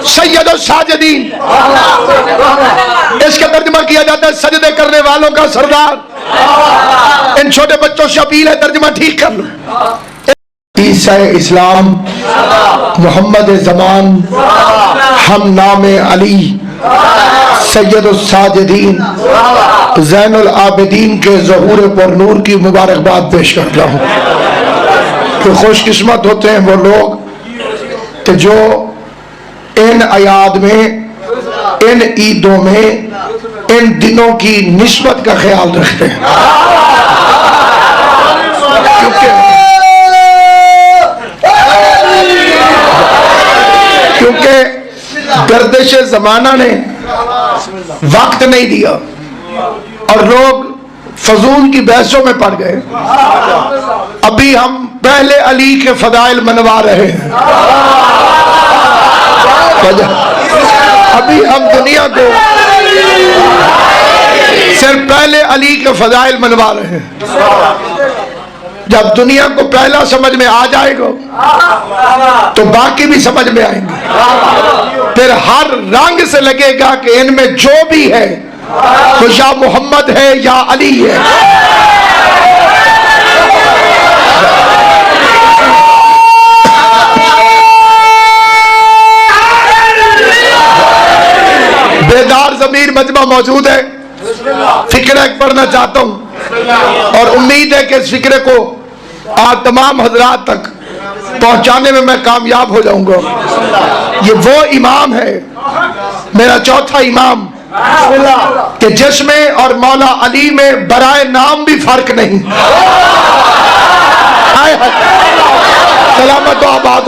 सैयद साजिदीन। इसका तर्जुमा किया जाता है सजदे करने वालों का सरदार। इन छोटे बच्चों से अपील है, तर्जुमा ठीक कर लो। ईसा इस्लाम मोहम्मद ज़मान हम नाम अली सैयद साजिदीन ज़ैनुल आबिदीन के ज़हूर पर नूर की मुबारकबाद पेश करता हूँ। तो खुशकिस्मत होते हैं वो लोग कि जो इन अयाद में, इन ईदों में, इन दिनों की निस्बत का ख्याल रखते हैं। क्योंकि गर्दिश ज़माना ने वक्त नहीं दिया और लोग फजूल की बहसों में पड़ गए। अभी हम पहले अली के फदाइल मनवा रहे हैं। अभी हम दुनिया को सिर्फ पहले अली के फदाइल मनवा रहे हैं। जब दुनिया को पहला समझ में आ जाएगा तो बाकी भी समझ में आएंगे। फिर हर रंग से लगेगा कि इनमें जो भी है तो या मोहम्मद है या अली है। बेदार ज़मीर मजमा मौजूद है, फिक्र पढ़ना चाहता हूँ और उम्मीद है कि इस फिक्रे को आज तमाम हजरात तक पहुंचाने में मैं कामयाब हो जाऊंगा। ये वो इमाम है, मेरा चौथा इमाम, कि जिसमें और मौला अली में बराए नाम भी फर्क नहीं। सलामत व आबाद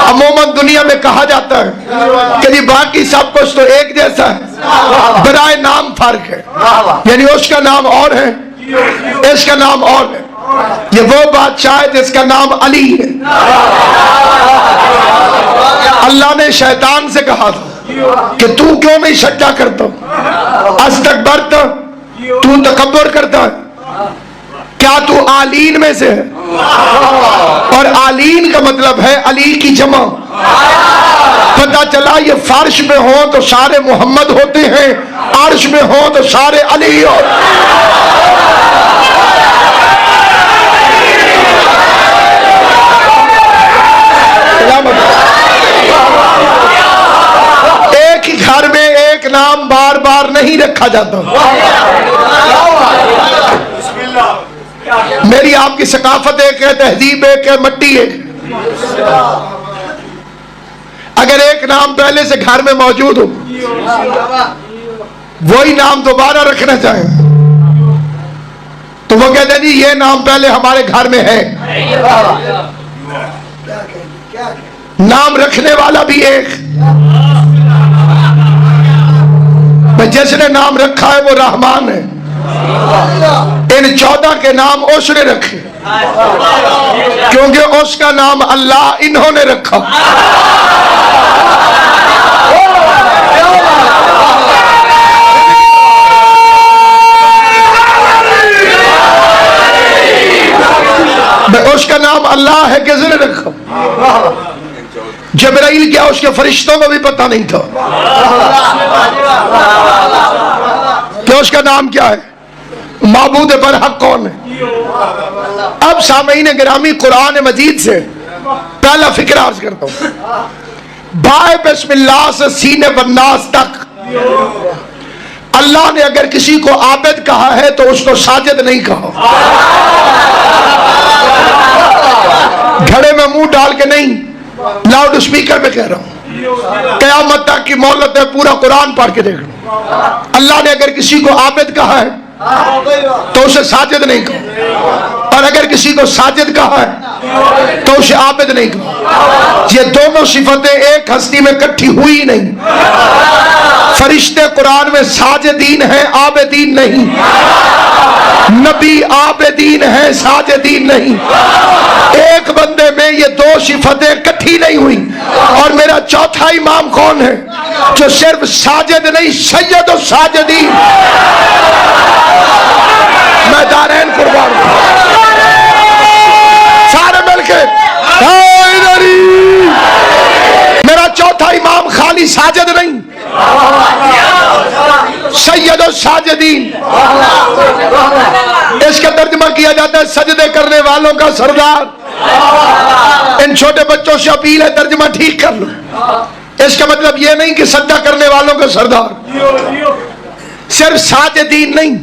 अमूमन दुनिया में कहा जाता है कि जी बाकी सब कुछ तो एक जैसा है, बराए नाम फर्क है। यानी उसका नाम और है, इसका नाम और है। ये वो बादशाह है जिसका नाम अली है। अल्लाह ने शैतान से कहा था कि तू क्यों नहीं सज्जा करता, अस्तकबरत, तू तकब्बुर करता है, क्या तू आलीन में से है? और आलीन का मतलब है अली की जमा। पता चला ये फर्श में हो तो सारे मोहम्मद होते हैं, अर्श में हो तो सारे अली होते हैं। एक ही घर में एक नाम बार बार नहीं रखा जाता। मेरी आपकी सकाफत एक है, तहजीब एक है, मट्टी एक। अगर एक नाम पहले से घर में मौजूद हो, वही नाम दोबारा रखना चाहे तो वो कहते हैं जी ये नाम पहले हमारे घर में है। नाम रखने वाला भी एक, जिसने नाम रखा है वो रहमान है। इन 14 के नाम उसने रखे क्योंकि उसका नाम अल्लाह इन्होंने रखा। उसका नाम अल्लाह है, किसने रखा? जबराइल क्या उसके फरिश्तों को भी पता नहीं था कि उसका नाम क्या है, माबूद बरहक कौन है। अब सामईन गिरामी, कुरान मजीद से पहला फिक्र अर्ज करता हूं। बाय बिस्मिल्लाह से सीने बन्नास तक अल्लाह ने अगर किसी को आबिद कहा है तो उसको साजिद नहीं कहा। घड़े में मुंह डाल के नहीं, लाउड स्पीकर पे कह रहा हूं। क़यामत तक की मोहलत है, पूरा कुरान पढ़ के देख लो। अल्लाह ने अगर किसी को आबिद कहा है तो उसे साजिद नहीं कहा, और अगर किसी को साजिद कहा है तो उसे आबिद नहीं कहा। ये दोनों सिफतें एक हस्ती में इकट्ठी हुई नहीं। फरिश्ते कुरान में साजिदीन है, आबिदीन नहीं। नबी आबिदीन है, साजिदीन नहीं। एक बंदे में ये दो सिफतें इकट्ठी नहीं हुई। और मेरा चौथा इमाम कौन है जो सिर्फ साजिद नहीं, सैयद और साजिदीन। मैं दारैन कुर्बान। साजिदीन। इसका तर्जुमा किया जाता है सजदे करने वालों का सरदार। इन छोटे बच्चों से अपील है, तर्जुमा ठीक कर लो। इसका मतलब यह नहीं कि सजदा करने वालों का सरदार, सिर्फ साजिदीन नहीं,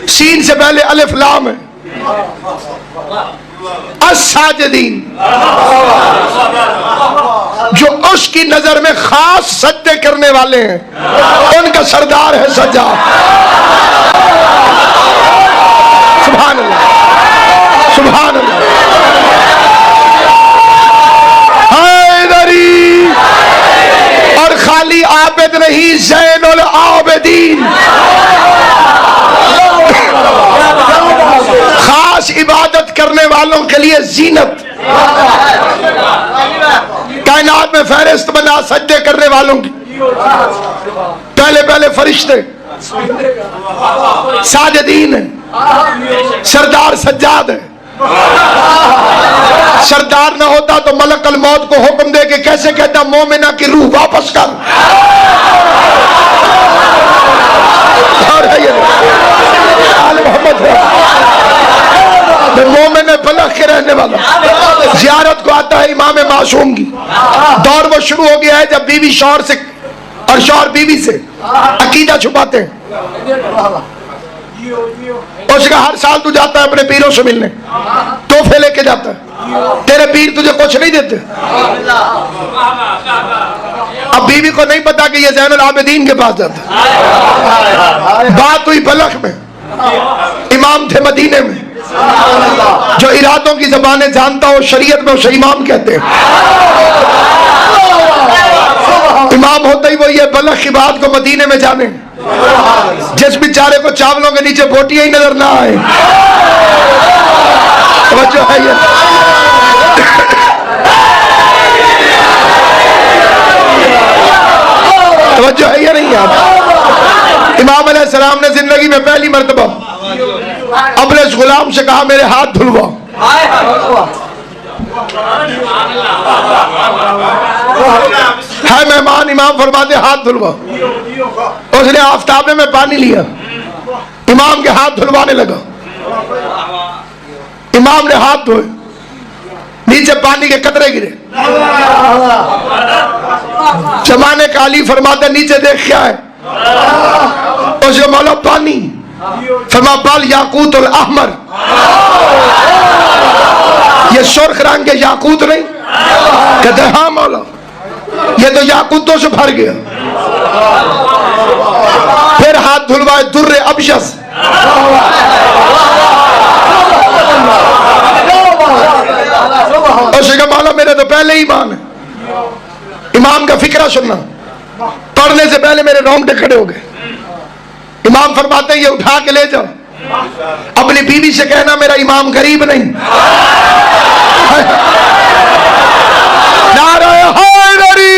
सीन से पहले अलिफ लाम है, अस-साजिदीन, जो उसकी नजर में खास सजदे करने वाले हैं, उनका सरदार है सज्जाद। सुभान अल्लाह, सुभान अल्लाह। हैदरी, और खाली आबिद नहीं, ज़ैनुल आबिदीन, खास इबादत करने वालों के लिए जीनत। कायनात में फहरिस्त बना सजदे करने वालों की। पहले पहले फरिश्ते साजिदीन है, सरदार सज्जाद है। सरदार ना होता तो मलकल मौत को हुक्म दे के कैसे कहता मोमिना की रूह वापस कर। और है ये मोहम्मद मोमिन फलक के रहने वाला जियारत को आता है इमाम मासूम की। दौर वो शुरू हो गया है जब बीवी शौहर से और शौहर बीवी से अकीदा छुपाते हैं। उसका हर साल तू जाता है अपने पीरों से मिलने, तोहफे लेके जाता है, तेरे पीर तुझे कुछ नहीं देते। अब बीवी को नहीं पता कि ये ज़ैनुल आबिदीन के पास जाता है। बात हुई बलख में, इमाम थे मदीने में, जो इरादों की जबानें जानता हो, शरीयत में उसे इमाम कहते हैं। इमाम होते ही वो ये बलख की बात को मदीने में जाने, जिस बेचारे को चावलों के नीचे बोटियां ही नजर ना आए। तो है ये तो है ये नहीं आता। इमाम अलैहिस्सलाम ने जिंदगी में पहली मर्तबा अपने इस गुलाम से कहा मेरे हाथ धुलवा। है मेहमान, इमाम फरमाते हाथ धुलवा। उसने आफताबे में पानी लिया, इमाम के हाथ धुलवाने लगा। इमाम ने हाथ धोए, नीचे पानी के कतरे गिरे। जमाने का अली फरमाते नीचे देख क्या है। उसके मौला पानी, फरमा बल याकूतुल अहमर, ये सुर्ख रंग के याकूत नहीं। कहते हाँ मौला, ये तो याकूतों से भर गया। फिर हाथ धुलवाए दुर्रे अबशस, उसका मौला मेरे तो पहले ही ईमान है। इमाम का फिक्रा सुनना, पढ़ने से पहले मेरे रोंगटे खड़े हो गए। इमाम फरमाते ये उठा के ले जाओ, अपनी बीवी से कहना मेरा इमाम गरीब नहीं। नारे हैदरी,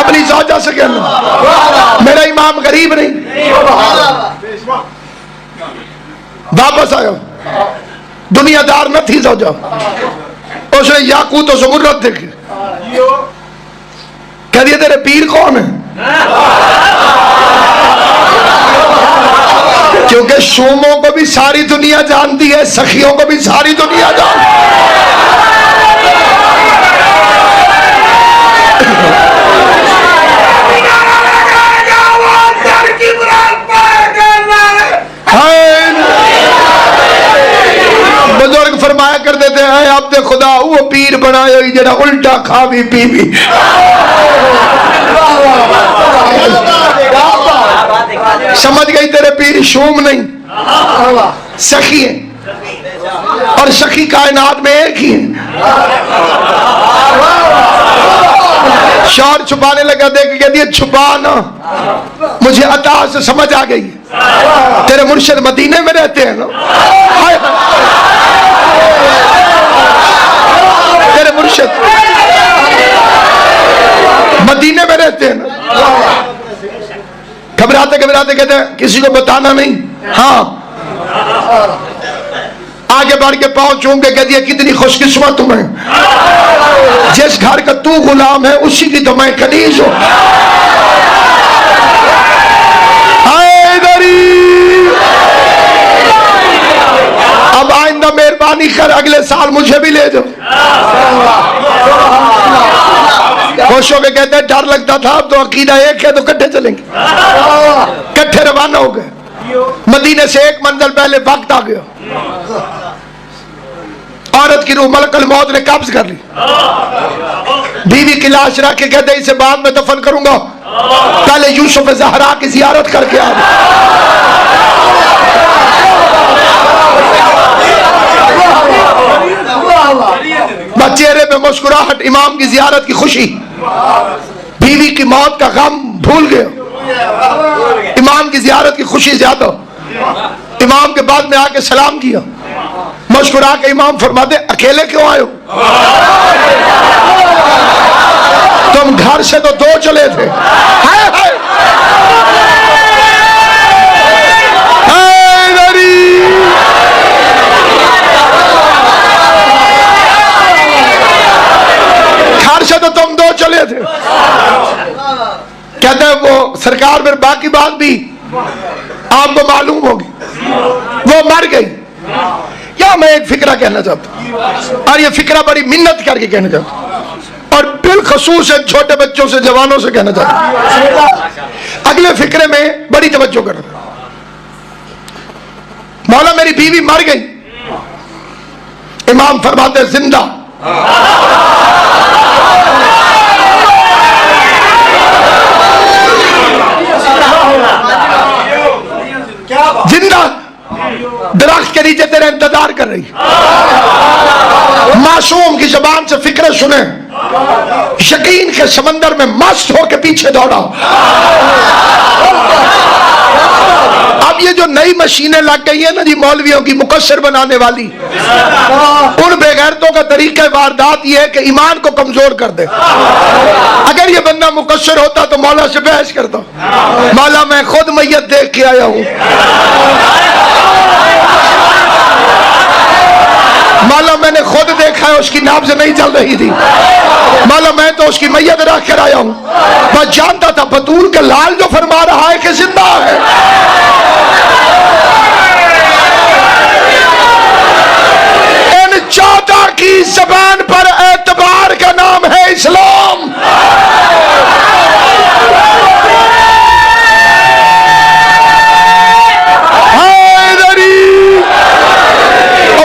अपनी ज़ौजा से कहना मेरा इमाम गरीब नहीं। वापस आयो, दुनियादार न थी ज़ौजा। उसने याकूत और ज़मुर्रत देखे, कह दिया तेरे पीर कौन है? क्योंकि शोमों को भी सारी दुनिया जानती है, सखियों को भी सारी दुनिया जानती है। बुजुर्ग फरमाया करते थे अब तो खुदा वो पीर बनायो जरा उल्टा खावी पीवी। समझ गई तेरे पीर शूम नहीं, सखी है, और सखी कायनात में एक ही है। शौहर छुपाने लगा, देख के कह दिया छुपा ना, मुझे अता से समझ आ गई तेरे मुर्शिद मदीने में रहते हैं ना। तेरे मुर्शिद मदीने में रहते हैं ना। घबराते घबराते कहते हैं किसी को बताना नहीं। हाँ, आज आगे बढ़ के पाँव चूम के कह दिया कितनी खुशकिस्मत हूं मैं, जिस घर का तू गुलाम है उसी की तो मैं कनीज हूं। अब आइंदा मेहरबानी कर अगले साल मुझे भी ले जाओ। खुश होके कहते हैं डर लगता था, अब तो अकीदा एक है तो कट्ठे चलेंगे। कट्ठे रवाना हो गए। मदीने से एक मंजिल पहले वक्त आ गया, औरत की रूह मलकुल मौत ने कब्ज कर ली। बीवी की लाश रख के कहते इसे बाद में दफन करूंगा, पहले यूसुफ ज़हरा की जियारत करके आ। चेहरे पे मुस्कुराहट, इमाम की जियारत की खुशी, बीवी की मौत का गम भूल गया, इमाम की जियारत की खुशी ज्यादा। इमाम के बाद में आके सलाम किया, मुस्कुरा के इमाम फरमाते अकेले क्यों आए हो? तुम घर से तो दो चले थे। हाय हाय घर से तो तुम दो चले थे। कहते हैं वो सरकार फिर बाकी बात भी आपको मालूम होगी, वो मर गई। या मैं एक फिक्रा कहना चाहता हूं, और ये फिक्रा बड़ी मिन्नत करके कहना चाहता हूं, और बिलखसूस छोटे बच्चों से जवानों से कहना चाहता हूं। अगले फिक्रे में बड़ी तवज्जो करना। मौला मेरी बीवी मर गई, इमाम फरमाते जिंदा। जिंदा दरख्त के नीचे तेरा इंतजार कर रही। मासूम की जबान से फिक्र सुने, यकीन के समंदर में मस्त होकर पीछे दौड़ा। अब ये जो नई मशीनें लग गई है ना जी मौलवियों की मुकस्सर बनाने वाली, उन बेगैरतों का तरीका वारदात ये है कि ईमान को कमजोर कर दे। अगर ये बंदा मुकस्सर होता तो मौला से बहस करता, मौला मैं खुद मैयत देख के आया हूं, मौला मैंने खुद देखा है उसकी नाब्ज़ नहीं चल रही थी, मौला मैं तो उसकी मैयत रख कर आया हूं। बस जानता था बतूल का लाल जो फरमा रहा है कि जिंदा है। इन 14 की जबान पर एतबार का नाम है इस्लाम।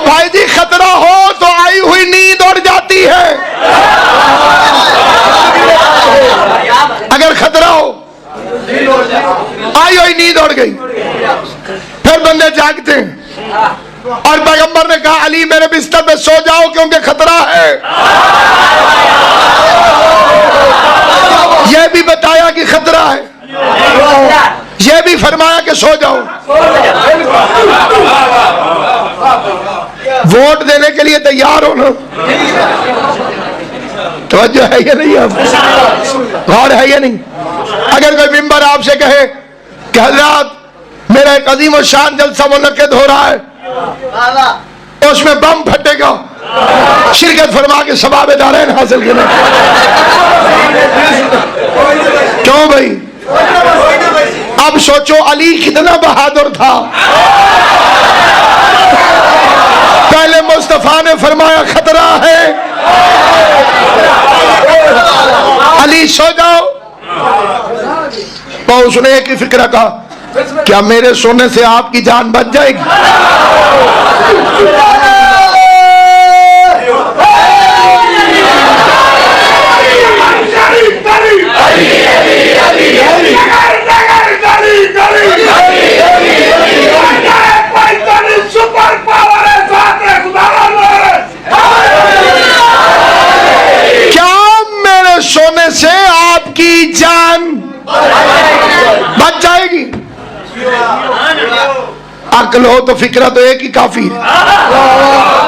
भाई जी खतरा हो तो आई हुई नींद उड़ जाती है, अगर खतरा हो आई हुई नींद उड़ गई, फिर बंदे जागते हैं। और पैगंबर ने कहा अली मेरे बिस्तर पे सो जाओ क्योंकि खतरा है। यह भी बताया कि खतरा है, यह भी फरमाया कि सो जाओ। वोट देने के लिए तैयार हो ना, तवज्जो है या नहीं, आप गौर है या नहीं। अगर कोई मिंबर आपसे कहे कि हजरात मेरा एक अजीम और शान जलसा मुनक्किद हो रहा है, उसमें बम फटेगा, शिरकत फरमा के सवाब दारैन हासिल करें। क्यों भाई? अब सोचो अली कितना बहादुर था। पहले मुस्तफा ने फरमाया खतरा है, अली सो जाओ, तो उसने एक ही फिक्र कहा क्या मेरे सोने से आपकी जान बच जाएगी? क्या मेरे सोने से आपकी जान बच जाएगी? अक्ल हो तो फिक्रा तो एक ही काफी है।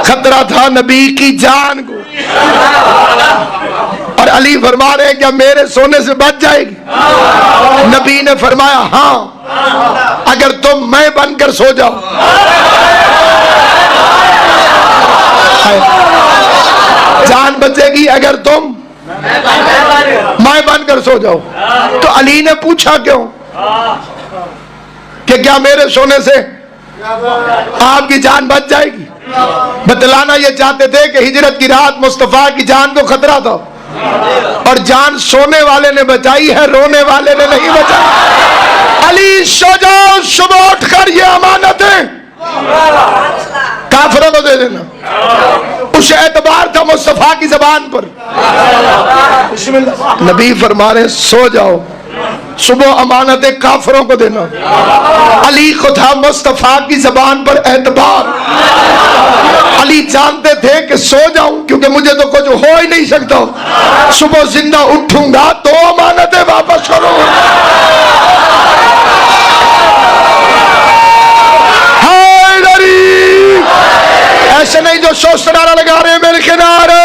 खतरा था नबी की जान को, और अली फरमा रहे क्या मेरे सोने से बच जाएगी? नबी ने फरमाया हाँ, अगर तुम मैं बनकर सो जाओ। जान बचेगी अगर तुम मैं बनकर सो जाओ। तो अली ने पूछा क्यों कि क्या मेरे सोने से आपकी जान बच जाएगी? बतलाना ये चाहते थे कि हिजरत की रात मुस्तफा की जान को खतरा था और जान सोने वाले ने बचाई है, रोने वाले ने नहीं बचाई। अली सो जाओ, सुबह उठकर ये अमानत है काफिरों को दे देना। उसे एतबार था मुस्तफा की जबान पर। नबी फरमा रहे सो जाओ, सुबह अमानत काफिरों को देना। अली को था मुस्तफा की जबान पर एतबार। अली जानते थे कि सो जाऊं क्योंकि मुझे तो कुछ हो ही नहीं सकता, सुबह जिंदा उठूंगा तो अमानतें वापस करूंगा। ऐसे नहीं जो सोच नारा लगा रहे मेरे किनारे।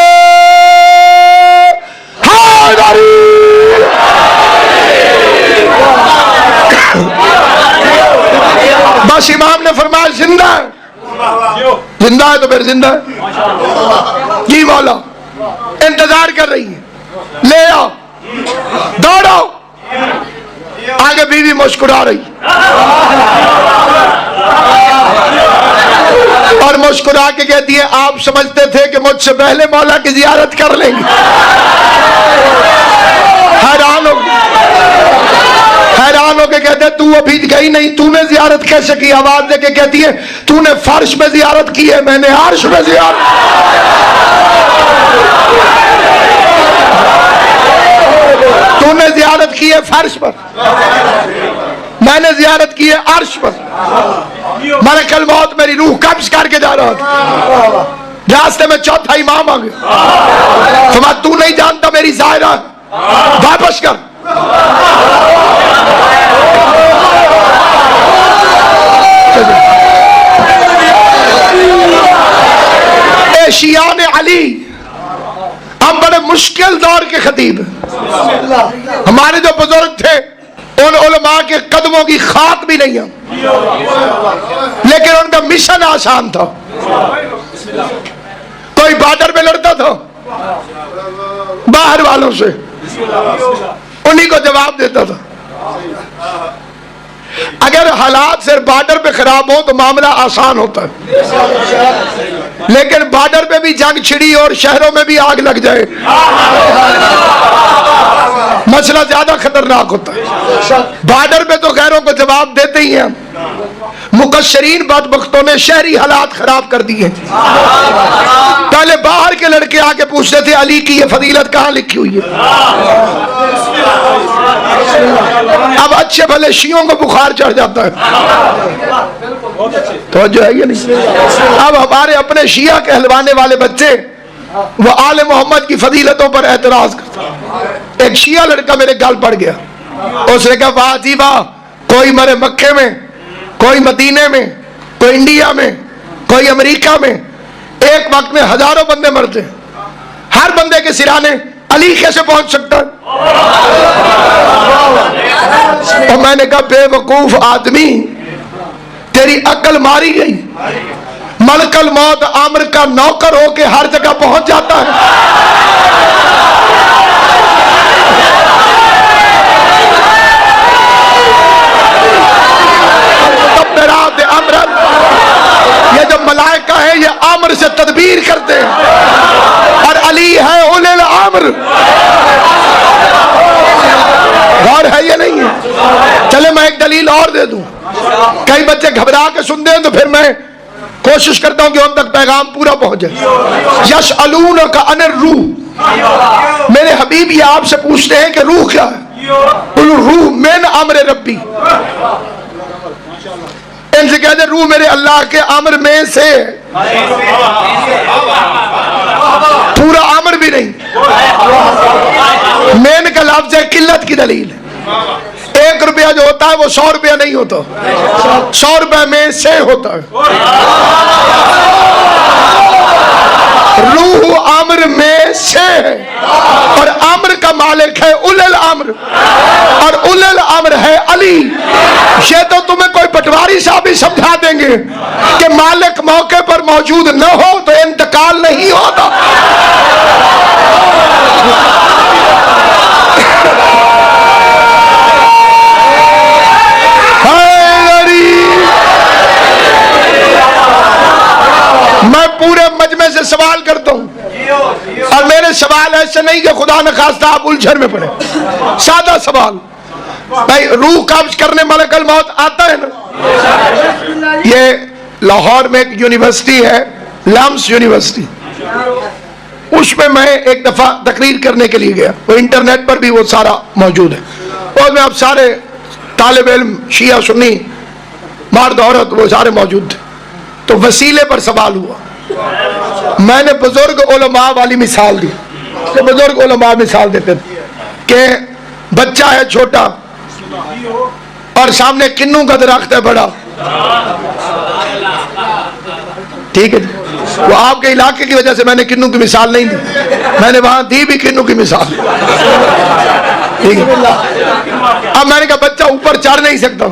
बस इमाम ने फरमाया जिंदा है, जिंदा है तो फिर जिंदा है। जी मौला इंतजार कर रही है, ले आओ, दौड़ो। आगे बीवी मुस्कुरा रही और मुस्कुरा के कहती है आप समझते थे कि मुझसे पहले मौला की जियारत कर लेंगे? हैरान हो के कहते तू अभी गई नहीं, तूने जियारत कैसे की? आवाज देके कहती है तूने फर्श में जियारत की है, मैंने अर्श में जियारत। तूने जियारत की है फर्श पर, मैंने जियारत की है अर्श पर। मलकुल मौत मेरी रूह कब्ज करके जा रहा था, रास्ते में चौथा इमाम आ गया। फरमा तू नहीं जानता मेरी जायरा, वापस कर। शियाने अली हम बड़े मुश्किल दौर के खतीब। हमारे जो बुजुर्ग थे उन उलमा के कदमों की खाक भी नहीं है, लेकिन उनका मिशन आसान था। कोई बॉर्डर पे लड़ता था बाहर वालों से, उन्हीं को जवाब देता था। अगर हालात सिर्फ बॉर्डर पे खराब हो तो मामला आसान होता है, लेकिन बॉर्डर पे भी जंग छिड़ी और शहरों में भी आग लग जाए मसला ज्यादा खतरनाक होता है। बॉर्डर पे तो गैरों को जवाब देते ही हैं, मुकस्सरीन बदबख्तों ने शहरी हालात खराब कर दिए। पहले बाहर के लड़के आके पूछते थे अली की ये फजीलत कहाँ लिखी हुई है। अब अच्छे भले शियों को बुखार चढ़ जाता है, तो जो है ये नहीं। अब हमारे अपने शिया कहलवाने वाले बच्चे वो आले मोहम्मद की फजीलतों पर एतराज करते। एक शिया लड़का मेरे गाल पड़ गया, उसने कहा वाह जी वाह, कोई मरे मक्के में, कोई मदीने में, कोई इंडिया में, कोई अमेरिका में, एक वक्त में हजारों बंदे मरते, हर बंदे के सिराने अली कैसे पहुंच सकता है? और मैंने कहा बेवकूफ आदमी, तेरी अक्ल मारी गई। मलकुल मौत आमिर का नौकर होके हर जगह पहुंच जाता है। ये जो मलाइका है ये आमिर से तदबीर करते हैं और अली है उलिल आमिर। गौर है ये नहीं है? चले मैं एक दलील और दे दूं। कई बच्चे घबरा के सुनते हैं तो फिर मैं कोशिश करता हूं कि उन तक पैगाम पूरा पहुंच जाए। यसअलून का अनिर रूह, मेरे हबीब ये आपसे पूछते हैं कि रूह क्या है? रूह मिन अम्र रब्बी, इनसे कहते रूह मेरे अल्लाह के अम्र में से। पूरा अम्र भी नहीं, मेन का लफ्ज है किल्लत की दलील। 1 रुपया जो होता है वो 100 रुपया नहीं होता, 100 रुपये में से होता है। रूह अम्र में से है और अम्र का मालिक है उलल अम्र, और उलल अम्र है अली। ये तो तुम्हें कोई पटवारी साहब ही समझा देंगे कि मालिक मौके पर मौजूद न हो तो इंतकाल नहीं होता। मैं पूरे मजमे से सवाल करता हूं और मेरे सवाल ऐसे नहीं कि खुदा न खास्ता आप उलझन में पड़े। सादा सवाल, भाई रूह कब्ज करने मलकल मौत आता है ना? ये लाहौर में एक यूनिवर्सिटी है, लम्स यूनिवर्सिटी, उसमें मैं एक दफा तकरीर करने के लिए गया। वो इंटरनेट पर भी वो सारा मौजूद है और में आप सारे तालिब इल्म शिया सुन्नी मर्द औरत वो सारे मौजूद थे। तो वसीले पर सवाल हुआ। मैंने बुजुर्ग उलमा वाली मिसाल दी कि बुजुर्ग उलमा मिसाल देते थे कि बच्चा है छोटा और सामने किन्नू का दरख्त है बड़ा, ठीक है। वो आपके इलाके की वजह से मैंने किन्नू की मिसाल नहीं दी, मैंने वहां दी भी किन्नू की मिसाल, ठीक है। अब मैंने कहा बच्चा ऊपर चढ़ नहीं सकता,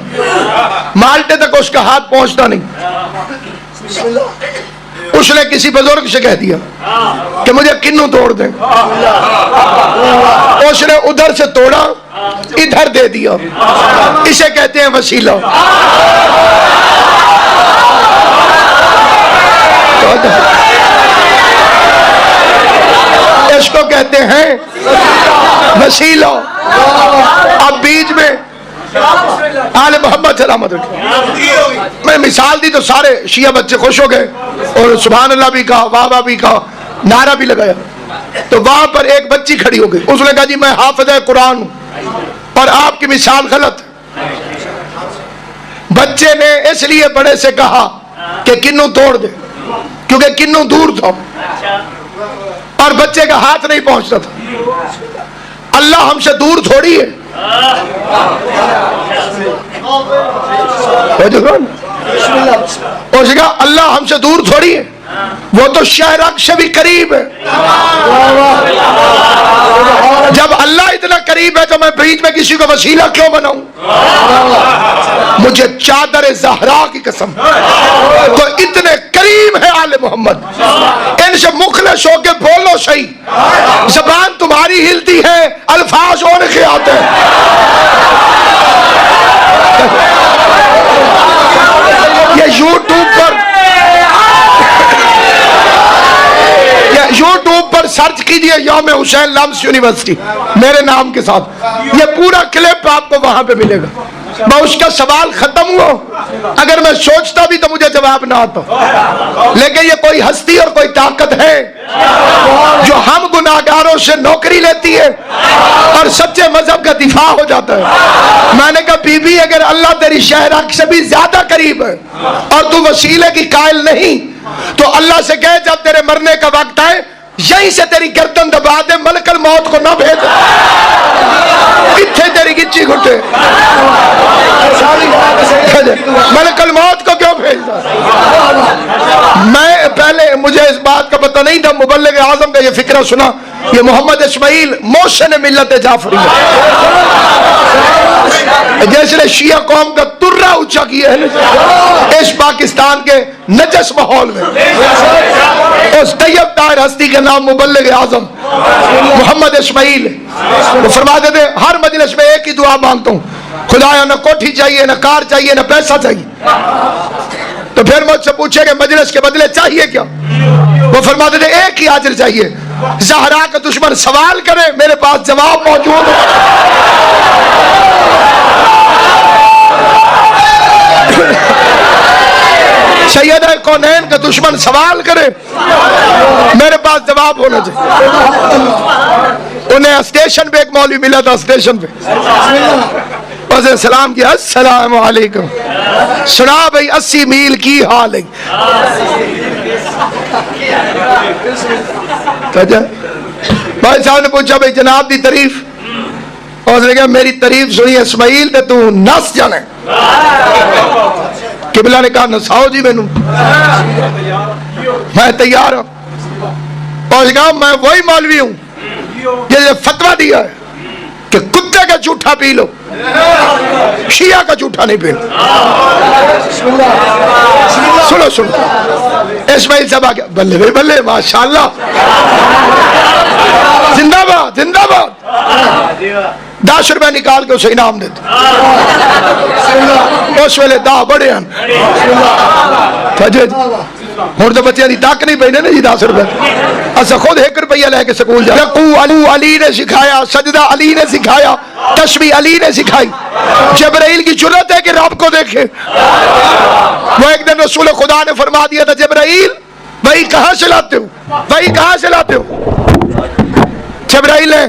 माल्टे तक उसका हाथ पहुंचता नहीं। उसने किसी बुजुर्ग से कह दिया कि मुझे किन्नू तोड़ दे। उसने उधर से तोड़ा, इधर दे दिया। इसे कहते हैं वसीला। इसको कहते हैं वसीला। अब बीच में आले मोहम्मद सलामत, मैं मिसाल दी तो सारे शिया बच्चे खुश हो गए और सुभान अल्लाह भी कहा, वाह वाह भी कहा, नारा भी लगाया। तो वहां पर एक बच्ची खड़ी हो गई, उसने कहा जी मैं हाफिज़ कुरान हूं और आपकी मिसाल गलत है। बच्चे ने इसलिए बड़े से कहा कि किन्नू तोड़ दे, क्योंकि किन्नू दूर था और बच्चे का हाथ नहीं पहुंचता था। अल्लाह हमसे दूर थोड़ी है। और जगह अल्लाह हमसे दूर थोड़ी है, वो तो शहरक से भी करीब है। जब अल्लाह इतना करीब है तो मैं बीच में किसी को वसीला क्यों बनाऊं? मुझे चादर ज़हरा की कसम, तो इतने करीब है आले मोहम्मद, इनसे मुखलस होके बोलो सही। जबान तुम्हारी हिलती है, अल्फाज और के आते हैं। ये यूट्यूब पर सर्च कीजिए यौम हुसैन लम्स यूनिवर्सिटी मेरे नाम के साथ, ये पूरा क्लिप आपको वहां पे मिलेगा। मैं उसका सवाल खत्म हुआ, अगर मैं सोचता भी तो मुझे जवाब ना आता। लेकिन ये कोई हस्ती और कोई ताकत है जो हम गुनाहगारों से नौकरी लेती है और सच्चे मजहब का दिफा हो जाता है। मैंने कहा बीबी अगर अल्लाह तेरी शहरक से भी ज्यादा करीब है और तू वसीले की कायल नहीं, तो अल्लाह से कहे जब तेरे मरने का वक्त आए यहीं से तेरी गर्दन दबा दे, मलकल मौत को ना भेज। इतने तेरी गिच्ची घुटे, मलकल मौत को क्यों भेजता? मैं पहले मुझे इस बात का पता नहीं था, मुबल्लिग आजम का ये फिक्रा सुना, ये मोहम्मद इस्माइल मोहसिन मिल्लत जाफरी जैसे शिया कौम का तुर्रा ऊंचा किया है इस पाकिस्तान के नजस माहौल में। उस तैयब ताहिर हस्ती का नाम मुबल्लिग आजम मोहम्मद इस्माइल, वो फरमाते थे हर मजलिस में एक ही दुआ मांगता हूँ, खुदाया न कोठी चाहिए, न कार चाहिए, न पैसा चाहिए। तो फिर मुझसे पूछे कि मजलिस के बदले चाहिए क्या? वो फरमाते थे एक ही हाजिर चाहिए। ज़हरा का दुश्मन सवाल करे, मेरे पास जवाब मौजूद है। सैयदा कौनैन का दुश्मन सवाल करे, मेरे पास जवाब होना चाहिए। उन्हें स्टेशन पे एक मौलवी मिला था, स्टेशन पे उसने सलाम किया, अस्सलाम वालेकुम। सुना भाई 80 मील की हाल है। भाई साहब ने पूछा भाई जनाब की तारीफ, और उसने कहा मेरी तारीफ सुनी इस्माइल ते तू नस जाने। किबला ने कहा नसाओ जी मैनू, मैं तैयार हूं। और कहा मैं वही मौलवी हूं जिसने फतवा दिया है कि कुत्ते कुत्ते का जूठा पी लो, शिया का जूठा नहीं पीना। सुनो सुनो, इस्माइल साहब आ गया, बल्ले भाई बल्ले, माशाल्लाह, जिंदाबाद जिंदाबाद। 10 रुपए निकाल के उसे इनाम देते, उस वेले 10 बड़े हैं। हूं तो बच्चों की तक नहीं पैने ना जी 10 रुपए। असा खुद 1 रुपया लेके स्कूल जा। अली ने सिखाया, सजदा अली ने सिखाया, तस्बीह अली ने सिखाई। जबराइल की जुर्रत है कि रब को देखे। वो एक दिन रसूल खुदा ने फरमा दिया था, जबराइल वही कहां से लाते हो, वही कहां से लाते हो। जबराइल ने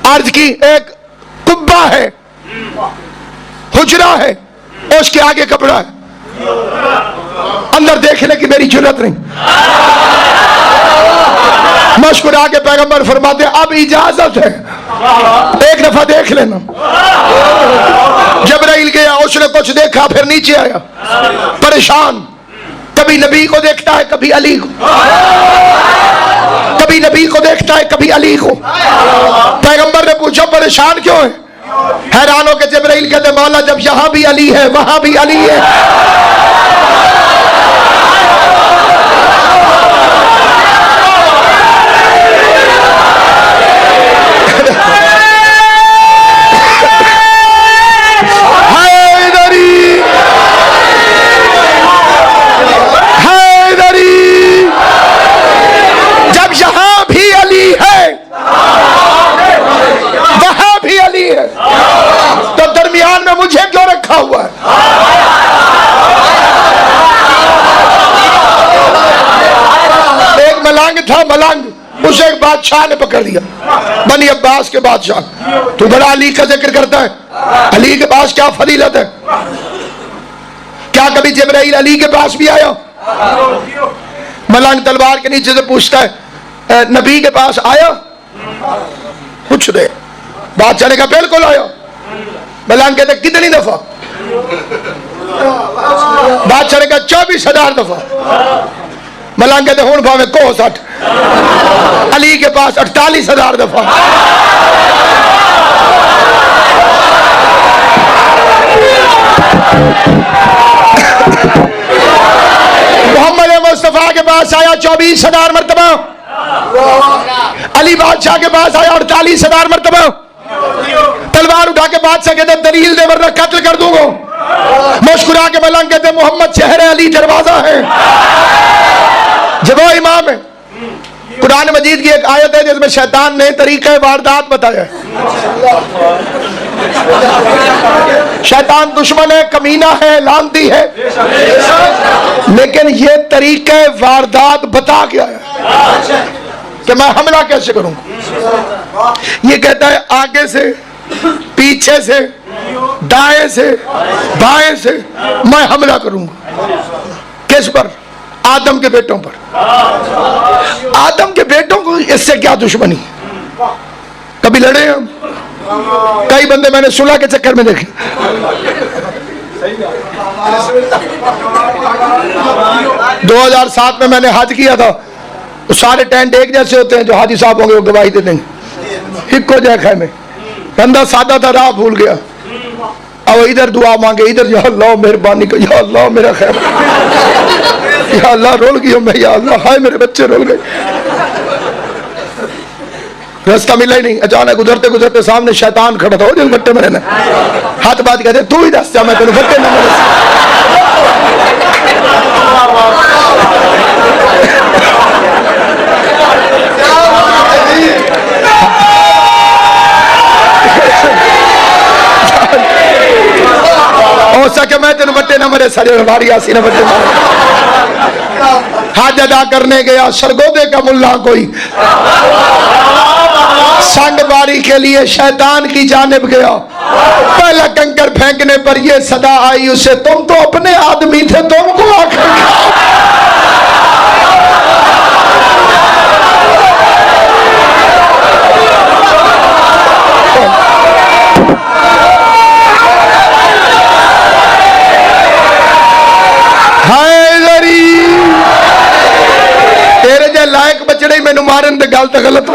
अर्ज की, एक कुब्बा है, हुजरा है, उसके आगे कपड़ा है, अंदर देखने की मेरी जरूरत नहीं। मुस्कुरा के पैगंबर फरमाते, अब इजाजत है, एक दफा देख लेना। जबराइल गया, उसने कुछ देखा, फिर नीचे आया परेशान। कभी नबी को देखता है, कभी अली को, कभी नबी को देखता है, कभी अली को। पैगंबर ने पूछा परेशान क्यों है? हैरान हो के जबराइल कहते, मौला जब यहां भी अली है वहां भी अली है। तो दरमियान में मुझे क्यों रखा हुआ है? एक मलंग था, मलंग, उसे एक बादशाह ने पकड़ लिया, बनी अब्बास के बादशाह। तू बड़ा अली का जिक्र करता है, अली के पास क्या फजीलत है? क्या कभी जिब्राइल अली के पास भी आया? मलंग तलवार के नीचे से पूछता है, नबी के पास आया? पूछ दे। बादशाह ने कहा बिल्कुल आया। मलंग कहते कितनी दफा? बादशाह ने कहा 24,000 दफा। मलंग कहते हूं भावे को 60। अली के पास 48,000 दफा। मोहम्मद मुस्तफा के पास आया 24,000 मरतबा। अली बादशाह के पास आया 48,000 मरतबा। तलवार उठा के बादशाह कहते दलील दे वरना कत्ल कर दूंगा। मुस्कुरा के मलंग कहते मोहम्मद शहर है, अली दरवाजा है। जब वो इमाम है, कुरान मजीद की एक आयत है जिसमें शैतान ने तरीका वारदात बताया। शैतान दुश्मन है, कमीना है, लानती है, लेकिन ये तरीका वारदात बता के आया कि मैं हमला कैसे करूंगा। ये कहता है आगे से, पीछे से, दाएं से, बाएं से मैं हमला करूंगा। किस पर? आदम के बेटों पर। आदम के बेटों को इससे क्या दुश्मनी? कभी लड़े हम? कई बंदे मैंने सुलह के चक्कर में देखे। 2007 में मैंने हज किया था, तो सारे टेंट एक जैसे होते हैं, जो हाजी साहब होंगे वो गवाही दे देंगे, इक्को जगह में। बंदा सादा था, राह भूल गया, अब इधर दुआ मांगे, इधर या अल्लाह मेहरबानी कर, या अल्लाह मेरा खैर, या अल्लाह रोल गई मैं, या अल्लाह हाय मेरे बच्चे रोल गए। रास्ता मिला ही नहीं। अचानक गुजरते गुजरते सामने शैतान खड़ा था, दिल गट्टे में हाथ बात कहते तू ही दस जा, मैं तेन फटे न हो सके मैं तेन बट्टे न मरे, सारे हमारी आसी न बट्टे हाज अदा करने गया, सरगोदे का मुल्ला कोई संग बारी के लिए शैतान की जानिब गया। पहला कंकर फेंकने पर यह सदा आई उसे, तुम तो अपने आदमी थे, तुमको आखिर तेरे जे लायक बचड़े मैनू मारन दे गल तो गलत हो।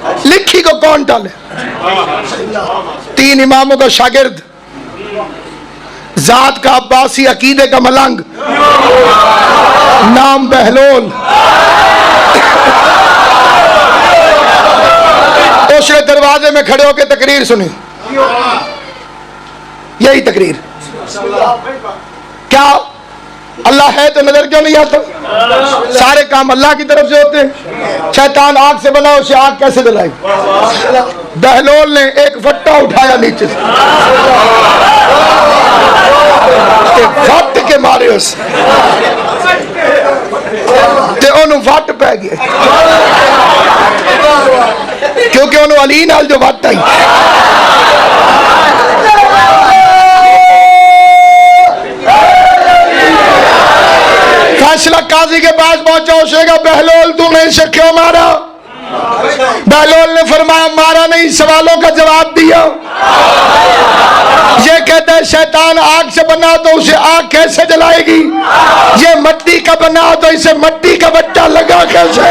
लिखी को कौन टाले? 3 इमामों का शागिर्द, जात का अब्बासी, अकीदे का मलंग, नाम बहलोल। उसने दरवाजे में खड़े होकर तकरीर सुनी, यही तकरीर। क्या अल्लाह है तो नजर क्यों नहीं आता? सारे काम अल्लाह की तरफ से होते हैं। शैतान आग से बना, उसे आग कैसे जलाएगा? बहलोल ने एक फट्टा उठाया नीचे से, फट के मारे उस वट पै गया, क्योंकि उन्होंने अली नाल जो वट आई। फैसला काजी के पास पहुंचा, उसेगा बहलोल तूने इसे क्यों मारा? बहलोल ने फरमाया मारा नहीं, सवालों का जवाब दिया। ये कहता है शैतान आग से बना तो उसे आग कैसे जलाएगी? ये मट्टी का बना तो इसे मट्टी का बट्टा लगा कैसे?